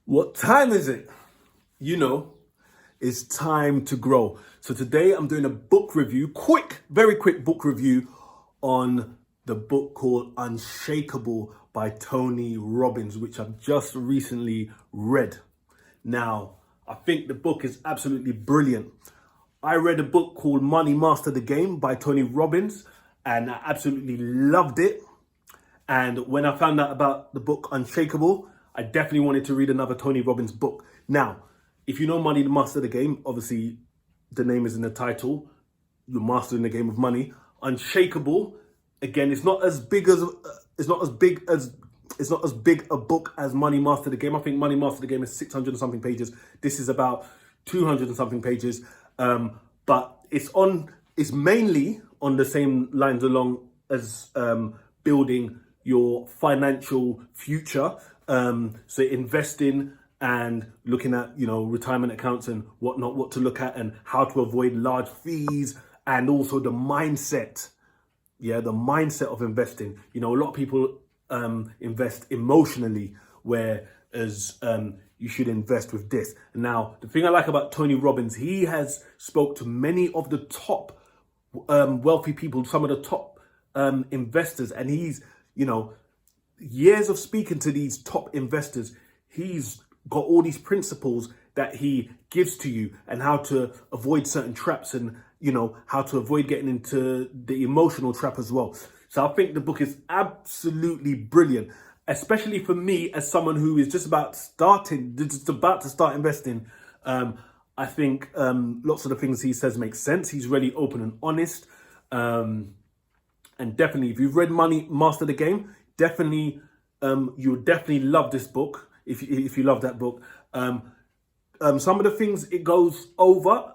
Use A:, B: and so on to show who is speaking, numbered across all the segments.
A: What time is it? You know, it's time to grow. So today I'm doing a book review, very quick book review on the book called Unshakable by Tony Robbins, which I've just recently read. Now, I think the book is absolutely brilliant. I read a book called Money Master the Game by Tony Robbins, and I absolutely loved it. And when I found out about the book Unshakable, I definitely wanted to read another Tony Robbins book. Now, if you know Money Master the Game, obviously the name is in the title. You're mastering the game of money. Unshakable, again, it's not as big a book as Money Master the Game. I think Money Master the Game is 600 and something pages. This is about 200 and something pages. But it's mainly on the same lines along as building your financial future. So investing and looking at, retirement accounts and whatnot, what to look at and how to avoid large fees, and also the mindset. Yeah, the mindset of investing. A lot of people invest emotionally, whereas you should invest with this. Now, the thing I like about Tony Robbins, he has spoke to many of the top wealthy people, some of the top investors, and he's, years of speaking to these top investors, he's got all these principles that he gives to you, and how to avoid certain traps, and how to avoid getting into the emotional trap as well. So I think the book is absolutely brilliant, especially for me as someone who is just about to start investing. I think lots of the things he says make sense. He's really open and honest. And definitely, if you've read Money Master the Game, definitely you'll definitely love this book if you love that book. Some of the things it goes over,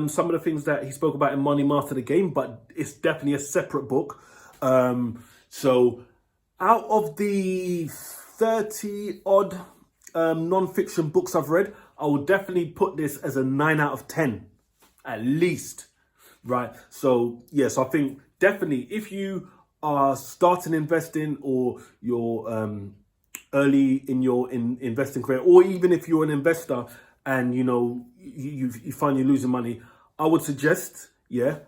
A: some of the things that he spoke about in Money Master the Game, but it's definitely a separate book. So out of the 30 odd non-fiction books I've read, I will definitely put this as a 9 out of 10, at least. Right. So yes, I think definitely if you are starting investing, or you're early in your investing career, or even if you're an investor and you find you're losing money, I would suggest,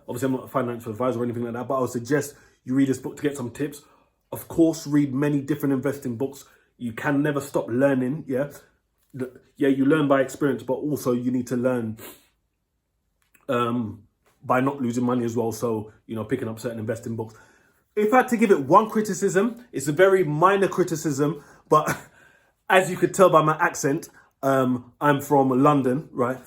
A: obviously I'm not a financial advisor or anything like that, but I would suggest you read this book to get some tips. Of course, read many different investing books. You can never stop learning. You learn by experience, but also you need to learn by not losing money as well. So, picking up certain investing books. If I had to give it one criticism, it's a very minor criticism, but as you could tell by my accent, I'm from London, right?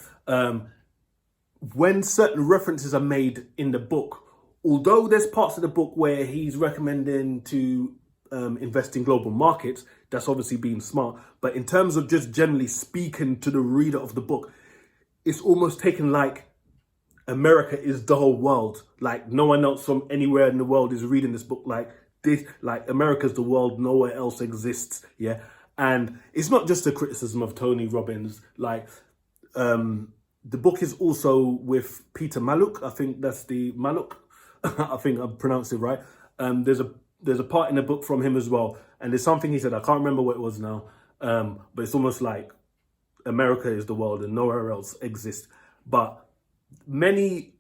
A: When certain references are made in the book, although there's parts of the book where he's recommending to invest in global markets, that's obviously being smart. But in terms of just generally speaking to the reader of the book, it's almost taken like America is the whole world. Like no one else from anywhere in the world is reading this book like this. Like America's the world, nowhere else exists. Yeah. And it's not just a criticism of Tony Robbins. Like the book is also with Peter Maluk. I think that's the Maluk. I think I pronounced it right. There's a part in the book from him as well. And there's something he said, I can't remember what it was now. But it's almost like America is the world and nowhere else exists. But many,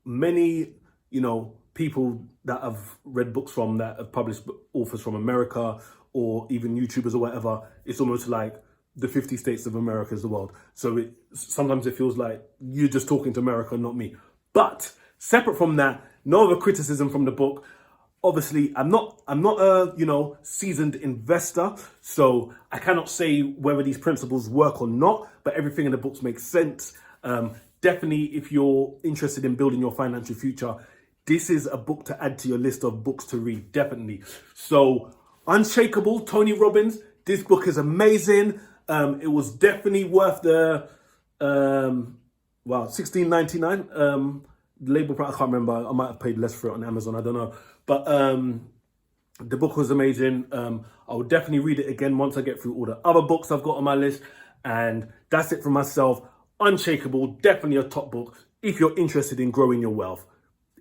A: people that I've read books from, that have published authors from America, or even YouTubers or whatever, it's almost like the 50 states of America is the world. So sometimes it feels like you're just talking to America, not me. But separate from that, no other criticism from the book. Obviously, I'm not a seasoned investor, so I cannot say whether these principles work or not, but everything in the books makes sense. Definitely, if you're interested in building your financial future, this is a book to add to your list of books to read, definitely. So, Unshakable, Tony Robbins, this book is amazing. It was definitely worth the, $16.99. Label price, I can't remember. I might have paid less for it on Amazon, I don't know. But the book was amazing. I will definitely read it again once I get through all the other books I've got on my list. And that's it from myself. Unshakable, definitely a top book. If you're interested in growing your wealth,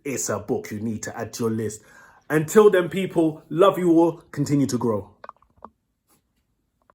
A: it's a book you need to add to your list. Until then, people, love you all. Continue to grow.